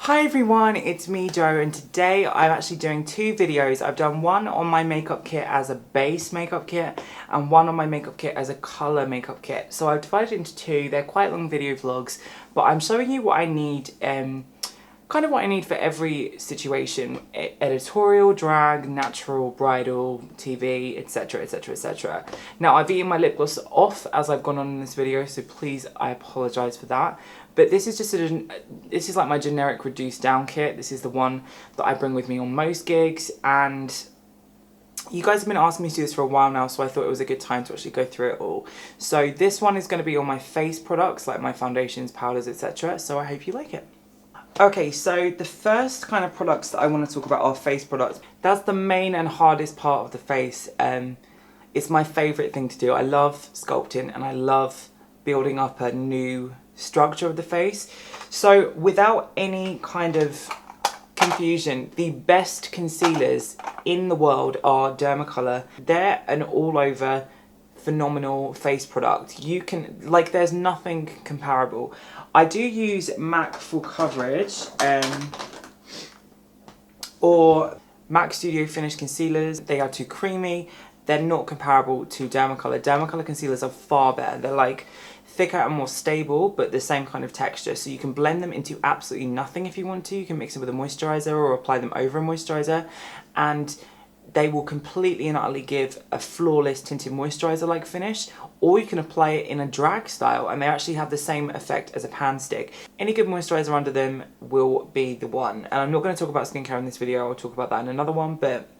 Hi everyone, it's me Jo, and today I'm actually doing two videos. I've done one on my makeup kit as a base makeup kit and one on my makeup kit as a colour makeup kit. So I've divided it into two. They're quite long video vlogs, but I'm showing you what I need, kind of what I need for every situation. Editorial, drag, natural, bridal, TV, etc, etc, etc. Now I've eaten my lip gloss off as I've gone on in this video, so please, I apologise for that. But this is just this is like my generic reduced down kit. This is the one that I bring with me on most gigs, and you guys have been asking me to do this for a while now, so I thought it was a good time to actually go through it all. So this one is going to be all my face products, like my foundations, powders, etc. So I hope you like it. Okay, so the first kind of products that I want to talk about are face products. That's the main and hardest part of the face. It's my favourite thing to do. I love sculpting and I love building up a new structure of the face. So without any kind of confusion, the best concealers in the world are Dermacolor. They're an all over phenomenal face product. You can, like, there's nothing comparable. I do use MAC Full Coverage or MAC Studio Finish concealers. They are too creamy. They're not comparable to Dermacolor. Dermacolor concealers are far better. They're like thicker and more stable, but the same kind of texture. So you can blend them into absolutely nothing if you want to. You can mix them with a moisturizer or apply them over a moisturizer, and they will completely and utterly give a flawless tinted moisturizer-like finish, or you can apply it in a drag style and they actually have the same effect as a pan stick. Any good moisturizer under them will be the one. And I'm not going to talk about skincare in this video, I'll talk about that in another one, but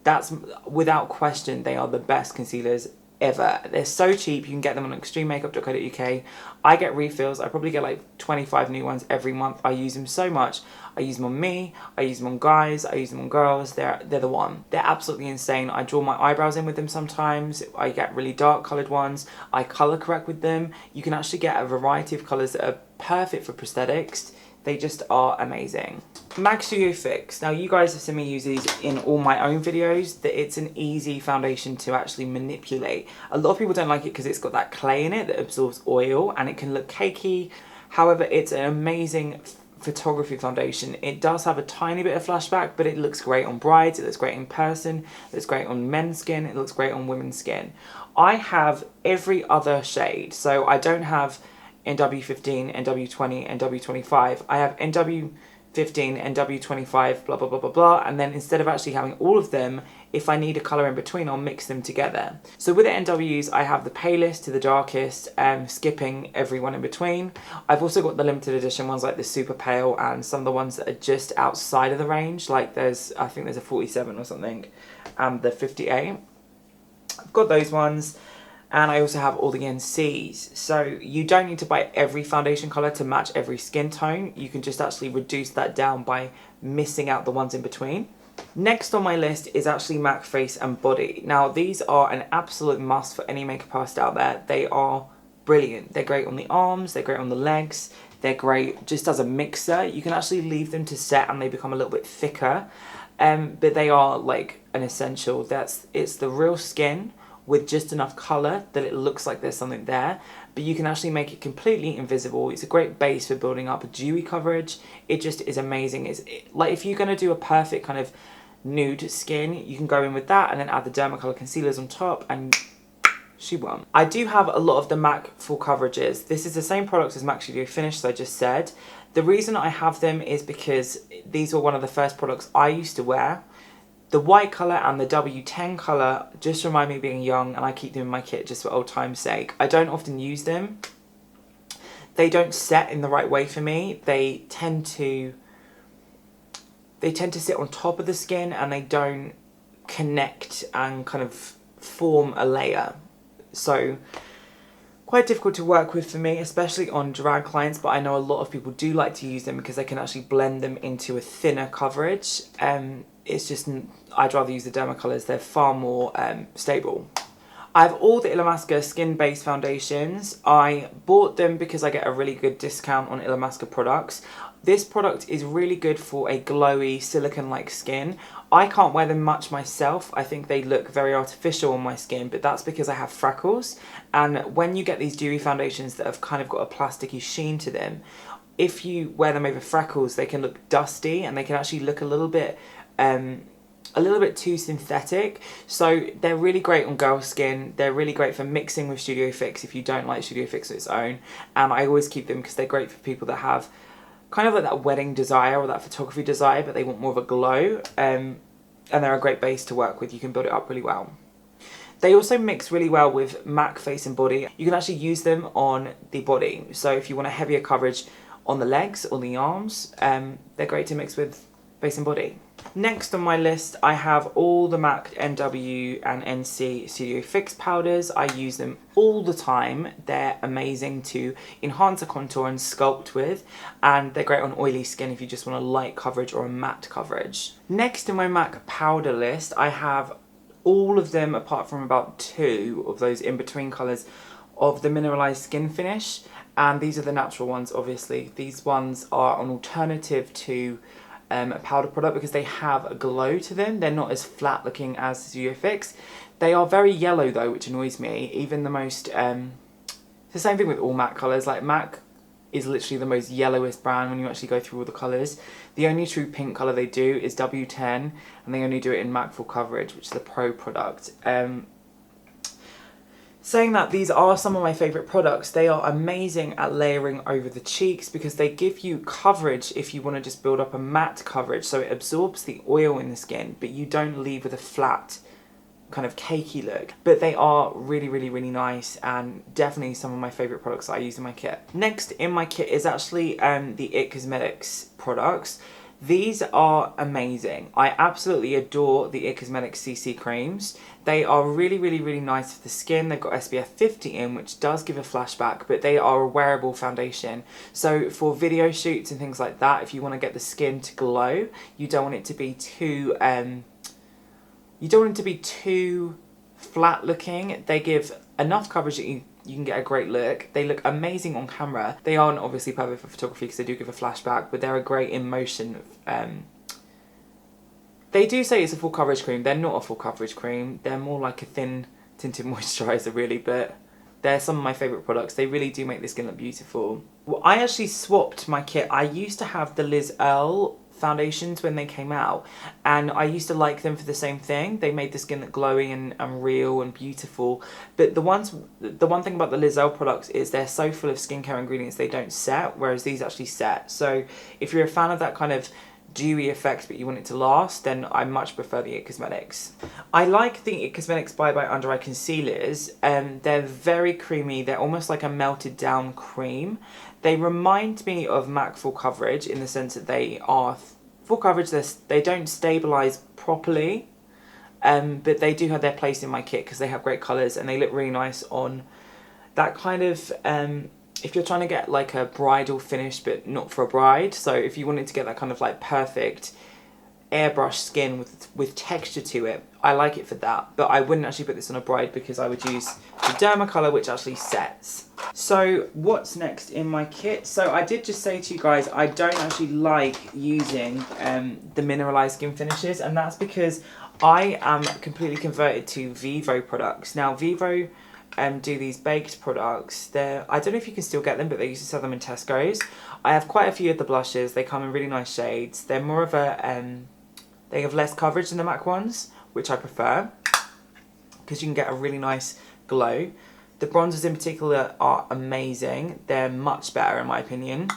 that's without question, they are the best concealers ever. They're so cheap. You can get them on extrememakeup.co.uk. I get refills. I probably get like 25 new ones every month. I use them so much. I use them on me, I use them on guys, I use them on girls. They're the one. They're absolutely insane. I draw my eyebrows in with them sometimes. I get really dark coloured ones. I colour correct with them. You can actually get a variety of colours that are perfect for prosthetics. They just are amazing. MAC Studio Fix. Now you guys have seen me use these in all my own videos, that it's an easy foundation to actually manipulate. A lot of people don't like it because it's got that clay in it that absorbs oil and it can look cakey. However, it's an amazing photography foundation. It does have a tiny bit of flashback, but it looks great on brides, it looks great in person, it looks great on men's skin, it looks great on women's skin. I have every other shade, so I don't have NW15, NW20, NW25. I have NW15, NW25, blah, blah, blah, blah, blah. And then instead of actually having all of them, if I need a colour in between, I'll mix them together. So with the NWs, I have the palest to the darkest, skipping everyone in between. I've also got the limited edition ones like the super pale and some of the ones that are just outside of the range. Like I think there's a 47 or something, and the 58. I've got those ones. And I also have all the NCs. So you don't need to buy every foundation colour to match every skin tone. You can just actually reduce that down by missing out the ones in between. Next on my list is actually MAC Face and Body. Now these are an absolute must for any makeup artist out there. They are brilliant. They're great on the arms, they're great on the legs, they're great just as a mixer. You can actually leave them to set and they become a little bit thicker. But they are like an essential. It's the real skin with just enough colour that it looks like there's something there, but you can actually make it completely invisible. It's a great base for building up a dewy coverage. It just is amazing. Like if you're going to do a perfect kind of nude skin, you can go in with that and then add the Dermacolor concealers on top and she won. I do have a lot of the MAC full coverages. This is the same product as MAC Studio Finish, as I just said. The reason I have them is because these were one of the first products I used to wear. The white colour and the W10 colour just remind me of being young, and I keep them in my kit just for old time's sake. I don't often use them. They don't set in the right way for me. They tend to sit on top of the skin and they don't connect and kind of form a layer. So quite difficult to work with for me, especially on drag clients, but I know a lot of people do like to use them because they can actually blend them into a thinner coverage. It's just, I'd rather use the Dermacolors. They're far more stable. I have all the Illamasqua skin-based foundations. I bought them because I get a really good discount on Illamasqua products. This product is really good for a glowy, silicone-like skin. I can't wear them much myself. I think they look very artificial on my skin, but that's because I have freckles. And when you get these dewy foundations that have kind of got a plasticky sheen to them, if you wear them over freckles, they can look dusty and they can actually look a little bit too synthetic. So they're really great on girl skin. They're really great for mixing with Studio Fix if you don't like Studio Fix on its own. And I always keep them because they're great for people that have kind of like that wedding desire or that photography desire, but they want more of a glow. And they're a great base to work with. You can build it up really well. They also mix really well with MAC face and body. You can actually use them on the body. So if you want a heavier coverage on the legs or the arms, they're great to mix with face and body. Next on my list, I have all the MAC NW and NC Studio Fix powders. I use them all the time. They're amazing to enhance a contour and sculpt with, and they're great on oily skin if you just want a light coverage or a matte coverage. Next in my MAC powder list, I have all of them apart from about 2 of those in-between colours of the Mineralize Skin Finish, and these are the natural ones obviously. These ones are an alternative to a powder product because they have a glow to them. They're not as flat looking as Studio Fix. They are very yellow though, which annoys me. Even the most, it's the same thing with all MAC colours. Like MAC is literally the most yellowest brand when you actually go through all the colours. The only true pink colour they do is W10, and they only do it in MAC Full Coverage, which is the Pro product. Saying that, these are some of my favourite products. They are amazing at layering over the cheeks because they give you coverage if you want to just build up a matte coverage. So it absorbs the oil in the skin, but you don't leave with a flat kind of cakey look. But they are really, really, really nice and definitely some of my favourite products that I use in my kit. Next in my kit is actually the IT Cosmetics products. These are amazing. I absolutely adore the IT Cosmetics CC creams. They are really, really, really nice for the skin. They've got SPF 50 in, which does give a flashback, but they are a wearable foundation. So for video shoots and things like that, if you want to get the skin to glow, you don't want it to be too flat looking. They give enough coverage that you can get a great look. They look amazing on camera. They aren't obviously perfect for photography because they do give a flashback, but they're a great in motion. They do say it's a full coverage cream. They're not a full coverage cream. They're more like a thin tinted moisturiser really, but they're some of my favourite products. They really do make the skin look beautiful. Well, I actually swapped my kit. I used to have the Liz Earle foundations when they came out, and I used to like them for the same thing. They made the skin look glowy and real and beautiful, but the one thing about the Liz Earle products is they're so full of skincare ingredients they don't set, whereas these actually set. So if you're a fan of that kind of dewy effect but you want it to last, then I much prefer the IT Cosmetics. I like the IT Cosmetics by Undereye concealers. They're very creamy. They're almost like a melted down cream. They remind me of MAC Full Coverage in the sense that they are full coverage. They don't stabilise properly, but they do have their place in my kit because they have great colours and they look really nice on that kind of if you're trying to get like a bridal finish but not for a bride. So if you wanted to get that kind of like perfect airbrush skin with texture to it, I like it for that. But I wouldn't actually put this on a bride because I would use the Dermacolor, which actually sets. So what's next in my kit? So I did just say to you guys, I don't actually like using the Mineralize skin finishes, and that's because I am completely converted to Vevo products. Now Vevo do these baked products. I don't know if you can still get them, but they used to sell them in Tesco's. I have quite a few of the blushes. They come in really nice shades. They're more of a, they have less coverage than the MAC ones, which I prefer, because you can get a really nice glow. The bronzers in particular are amazing. They're much better in my opinion.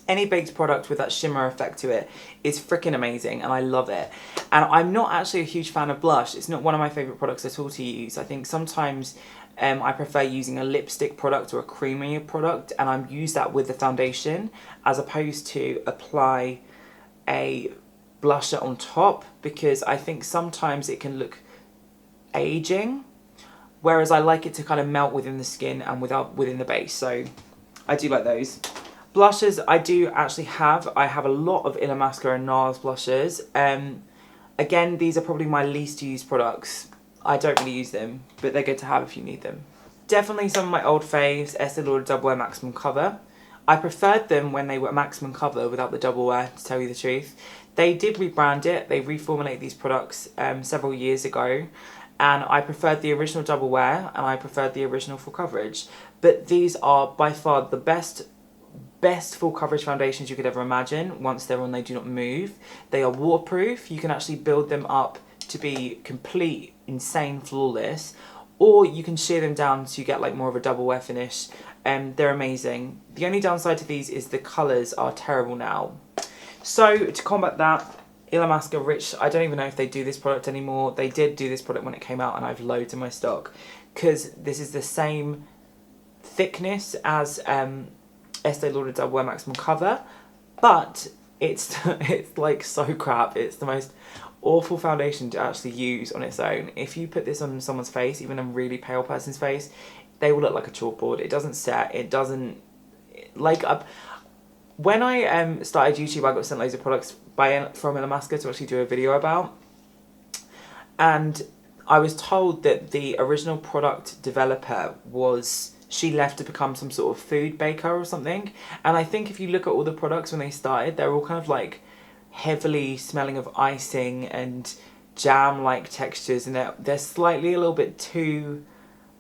Any baked product with that shimmer effect to it is freaking amazing and I love it. And I'm not actually a huge fan of blush. It's not one of my favourite products at all to use. I think sometimes I prefer using a lipstick product or a creamier product, and I use that with the foundation as opposed to apply a blusher on top, because I think sometimes it can look aging, whereas I like it to kind of melt within the skin and within the base. So I do like those. Blushes I do actually have. I have a lot of Illamasqua and Nars blushes. Again, these are probably my least used products. I don't really use them, but they're good to have if you need them. Definitely some of my old faves, Estee Lauder Doublewear Maximum Cover. I preferred them when they were Maximum Cover without the Doublewear, to tell you the truth. They did rebrand it. They reformulated these products several years ago, and I preferred the original Doublewear and I preferred the original Full Coverage. But these are by far the best best full coverage foundations you could ever imagine. Once they're on, they do not move. They are waterproof. You can actually build them up to be complete, insane, flawless, or you can shear them down so you get like more of a double wear finish. They're amazing. The only downside to these is the colours are terrible now. So to combat that, Illamasqua Rich, I don't even know if they do this product anymore. They did do this product when it came out, and I've loads in my stock because this is the same thickness as Estee Lauder Doublewear Maximum Cover, but it's like so crap. It's the most awful foundation to actually use on its own. If you put this on someone's face, even a really pale person's face, they will look like a chalkboard. It doesn't set. It doesn't like when I started YouTube, I got sent loads of products from Illamasqua to actually do a video about, and I was told that the original product developer she left to become some sort of food baker or something. And I think if you look at all the products when they started, they're all kind of like heavily smelling of icing and jam-like textures, and they're slightly a little bit too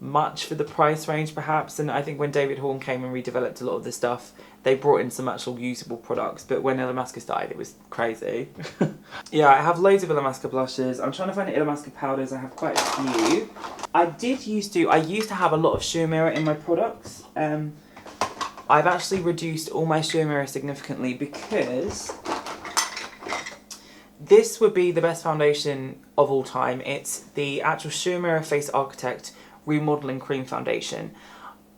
much for the price range perhaps. And I think when David Horn came and redeveloped a lot of the stuff, they brought in some actual usable products, but when Illamasqua started, it was crazy. Yeah, I have loads of Illamasqua blushes. I'm trying to find Illamasqua powders. I have quite a few. I used to have a lot of Uemura in my products. I've actually reduced all my Uemura significantly because this would be the best foundation of all time. It's the actual Uemura Face Architect Remodeling Cream Foundation.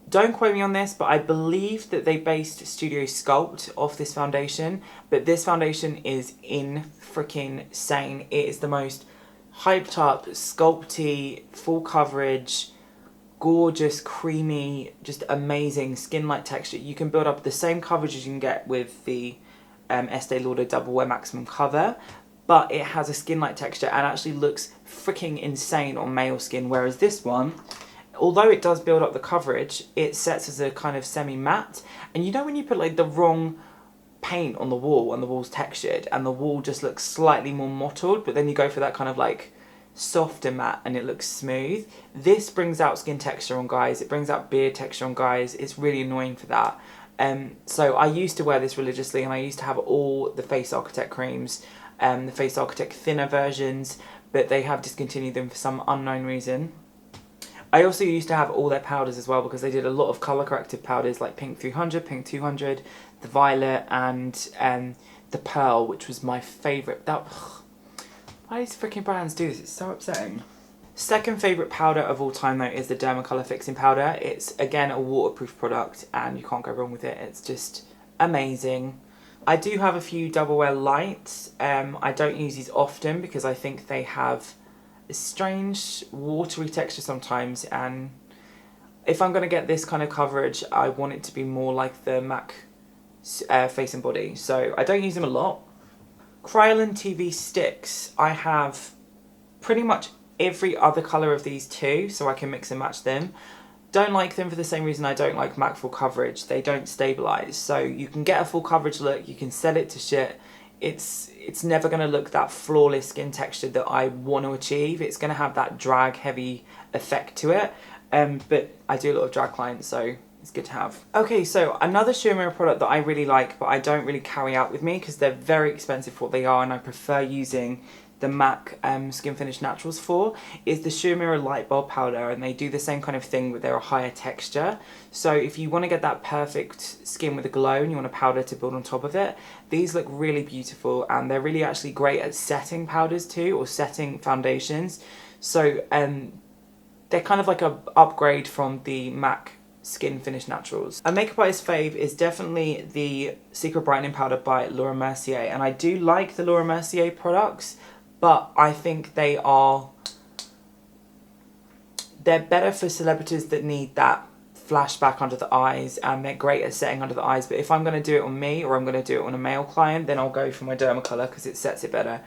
Don't quote me on this, but I believe that they based Studio Sculpt off this foundation. But this foundation is freaking insane. It is the most hyped up, sculpty, full coverage, gorgeous, creamy, just amazing skin-like texture. You can build up the same coverage as you can get with the Estee Lauder Doublewear Maximum Cover, but it has a skin-like texture and actually looks freaking insane on male skin. Whereas this one, although it does build up the coverage, it sets as a kind of semi-matte. And you know when you put like the wrong paint on the wall and the wall's textured and the wall just looks slightly more mottled, but then you go for that kind of like softer matte and it looks smooth. This brings out skin texture on guys. It brings out beard texture on guys. It's really annoying for that. So I used to wear this religiously, and I used to have all the Face Architect creams, the Face Architect thinner versions, but they have discontinued them for some unknown reason. I also used to have all their powders as well because they did a lot of colour corrective powders like Pink 300, Pink 200, the Violet, and the Pearl, which was my favourite. Why do these freaking brands do this? It's so upsetting. Second favourite powder of all time though is the Dermacolor Fixing Powder. It's again a waterproof product and you can't go wrong with it. It's just amazing. I do have a few Doublewear lights. I don't use these often because I think they have a strange watery texture sometimes, and if I'm going to get this kind of coverage, I want it to be more like the MAC Face and Body, so I don't use them a lot. Kryolan TV sticks, I have pretty much every other colour of these too, so I can mix and match them. Don't like them for the same reason I don't like MAC full coverage. They don't stabilise, so you can get a full coverage look, you can set it to shit. It's never going to look that flawless skin texture that I want to achieve. It's going to have that drag heavy effect to it, but I do a lot of drag clients, so it's good to have. Okay, so another Shimmer product that I really like, but I don't really carry out with me because they're very expensive for what they are, and I prefer using the MAC Skin Finish Naturals for, is the Shimmer Lightbulb powder, and they do the same kind of thing but they're a higher texture. So if you want to get that perfect skin with a glow and you want a powder to build on top of it, these look really beautiful, and they're really actually great at setting powders too, or setting foundations. So they're kind of like a upgrade from the MAC Skin Finish Naturals. A makeup artist fave is definitely the Secret Brightening Powder by Laura Mercier, and I do like the Laura Mercier products, but I think they're better for celebrities that need that flashback under the eyes, and they're great at setting under the eyes. But if I'm going to do it on me, or I'm going to do it on a male client, then I'll go for my Dermacolor because it sets it better.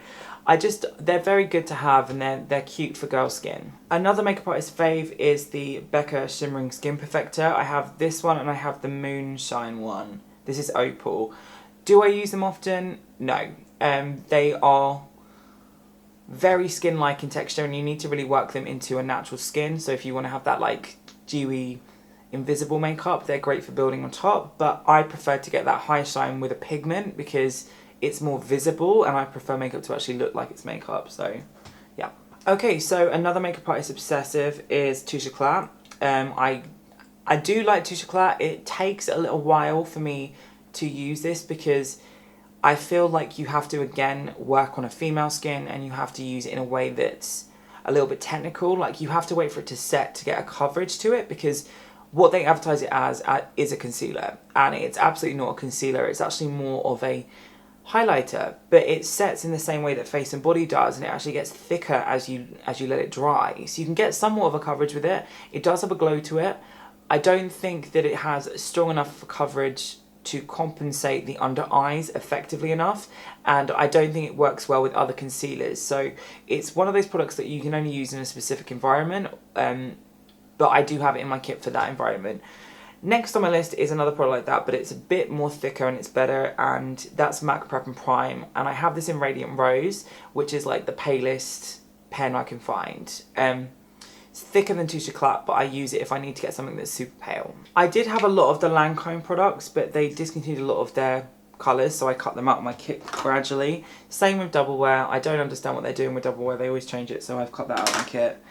They're very good to have, and they're cute for girl skin. Another makeup artist fave is the Becca Shimmering Skin Perfector. I have this one and I have the Moonshine one. This is Opal. Do I use them often? No. They are very skin-like in texture, and you need to really work them into a natural skin. So if you want to have that like dewy, invisible makeup. They're great for building on top, but I prefer to get that high shine with a pigment because it's more visible and I prefer makeup to actually look like it's makeup, so yeah. Okay, so another makeup artist obsessive is Touche Éclat. I do like Touche Éclat. It takes a little while for me to use this because I feel like you have to, again, work on a female skin and you have to use it in a way that's a little bit technical. Like, you have to wait for it to set to get a coverage to it, because what they advertise it as is a concealer, and it's absolutely not a concealer. It's actually more of a highlighter, but it sets in the same way that Face and Body does, and it actually gets thicker as you let it dry. So you can get somewhat of a coverage with it. It does have a glow to it. I don't think that it has strong enough coverage to compensate the under eyes effectively enough, and I don't think it works well with other concealers. So it's one of those products that you can only use in a specific environment, but I do have it in my kit for that environment. Next on my list is another product like that, but it's a bit more thicker and it's better, and that's MAC Prep and Prime, and I have this in Radiant Rose, which is like the palest pen I can find. It's thicker than Touche Éclat, but I use it if I need to get something that's super pale. I did have a lot of the Lancome products, but they discontinued a lot of their colours, so I cut them out of my kit gradually. Same with Doublewear. I don't understand what they're doing with Doublewear. They always change it, so I've cut that out of my kit.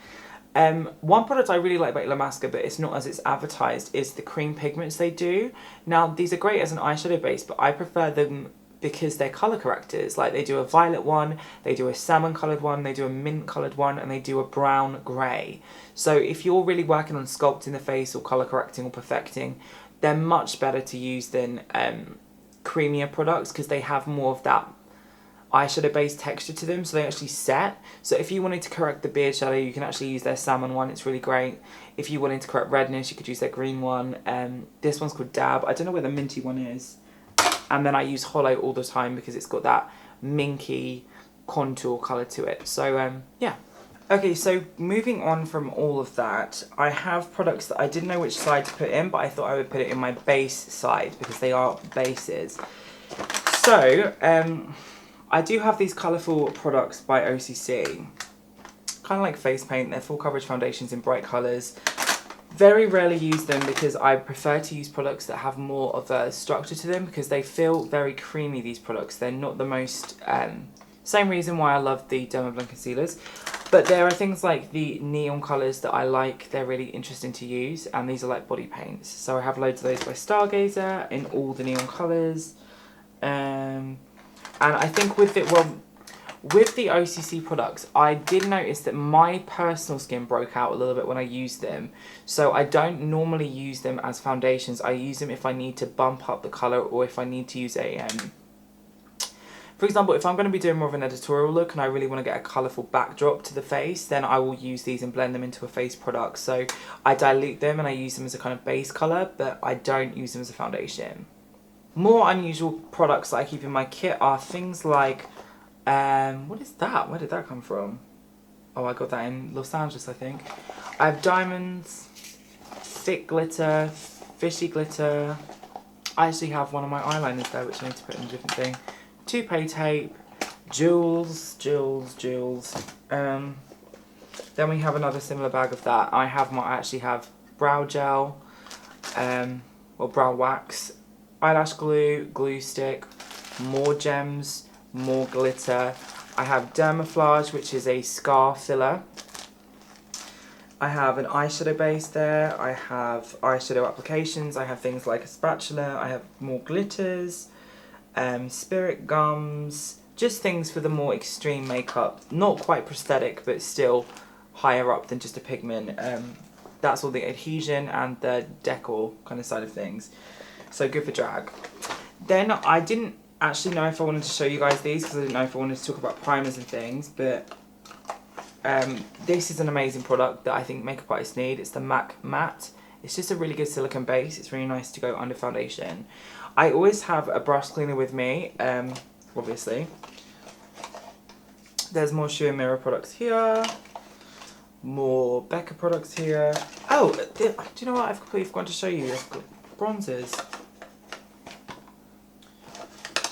One product I really like about Illamasqua, but it's not as it's advertised, is the cream pigments they do. Now, these are great as an eyeshadow base, but I prefer them because they're colour correctors. Like, they do a violet one, they do a salmon coloured one, they do a mint coloured one, and they do a brown grey. So if you're really working on sculpting the face or colour correcting or perfecting, they're much better to use than creamier products, because they have more of that eyeshadow based texture to them, so they actually set. So if you wanted to correct the beard shadow, you can actually use their salmon one. It's really great. If you wanted to correct redness, you could use their green one. This one's called Dab. I don't know where the minty one is. And then I use Hollow all the time because it's got that minky contour colour to it. So yeah. Okay, so moving on from all of that, I have products that I didn't know which side to put in, but I thought I would put it in my base side because they are bases. So I do have these colourful products by OCC. Kind of like face paint. They're full coverage foundations in bright colours. Very rarely use them because I prefer to use products that have more of a structure to them, because they feel very creamy, these products. They're not the most... same reason why I love the Dermablend concealers. But there are things like the neon colours that I like. They're really interesting to use, and these are like body paints. So I have loads of those by Stargazer in all the neon colours. And I think with it, well, with the OCC products, I did notice that my personal skin broke out a little bit when I used them. So I don't normally use them as foundations. I use them if I need to bump up the colour, or if I need to use a... for example, if I'm going to be doing more of an editorial look and I really want to get a colourful backdrop to the face, then I will use these and blend them into a face product. So I dilute them and I use them as a kind of base colour, but I don't use them as a foundation. More unusual products that I keep in my kit are things like... what is that? Where did that come from? Oh, I got that in Los Angeles, I think. I have diamonds, thick glitter, fishy glitter. I actually have one of my eyeliners there, which I need to put in a different thing. Toupee tape, jewels. Then we have another similar bag of that. I actually have brow gel, or brow wax, eyelash glue, glue stick, more gems, more glitter. I have Dermaflage, which is a scar filler. I have an eyeshadow base there. I have eyeshadow applications. I have things like a spatula. I have more glitters, spirit gums, just things for the more extreme makeup. Not quite prosthetic, but still higher up than just a pigment. That's all the adhesion and the decor kind of side of things. So good for drag. Then I didn't actually know if I wanted to show you guys these, because I didn't know if I wanted to talk about primers and things, but this is an amazing product that I think makeup artists need. It's the MAC Matte. It's just a really good silicone base. It's really nice to go under foundation. I always have a brush cleaner with me, obviously. There's more Uemura products here. More Becca products here. Oh, do you know what? I've completely forgotten to show you this. Bronzerz.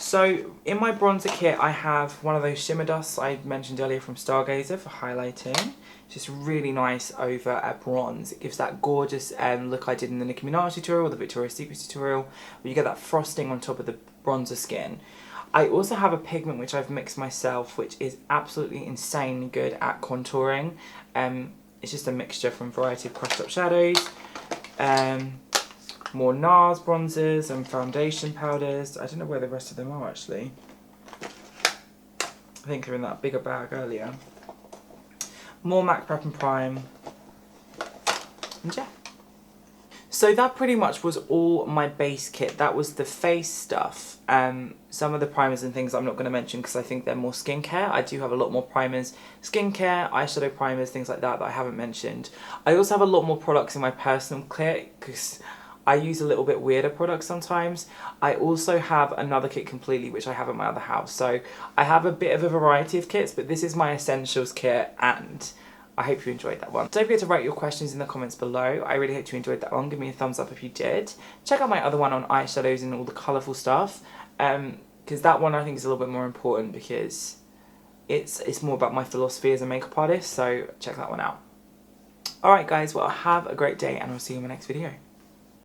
So in my bronzer kit, I have one of those shimmer dusts I mentioned earlier from Stargazer for highlighting. It's just really nice over a bronze. It gives that gorgeous look I did in the Nicki Minaj tutorial, or the Victoria's Secret tutorial, where you get that frosting on top of the bronzer skin. I also have a pigment which I've mixed myself, which is absolutely insanely good at contouring. It's just a mixture from a variety of crushed up shadows, more Nars bronzers and foundation powders. I don't know where the rest of them are actually. I think they're in that bigger bag earlier. More MAC Prep and Prime. And yeah. So that pretty much was all my base kit. That was the face stuff. Some of the primers and things I'm not going to mention because I think they're more skincare. I do have a lot more primers, skincare, eyeshadow primers, things like that I haven't mentioned. I also have a lot more products in my personal kit because I use a little bit weirder products sometimes. I also have another kit completely which I have at my other house. So I have a bit of a variety of kits, but this is my essentials kit and I hope you enjoyed that one. Don't forget to write your questions in the comments below. I really hope you enjoyed that one. Give me a thumbs up if you did. Check out my other one on eyeshadows and all the colourful stuff. Because that one I think is a little bit more important because it's more about my philosophy as a makeup artist. So check that one out. Alright guys, well have a great day and I'll see you in my next video.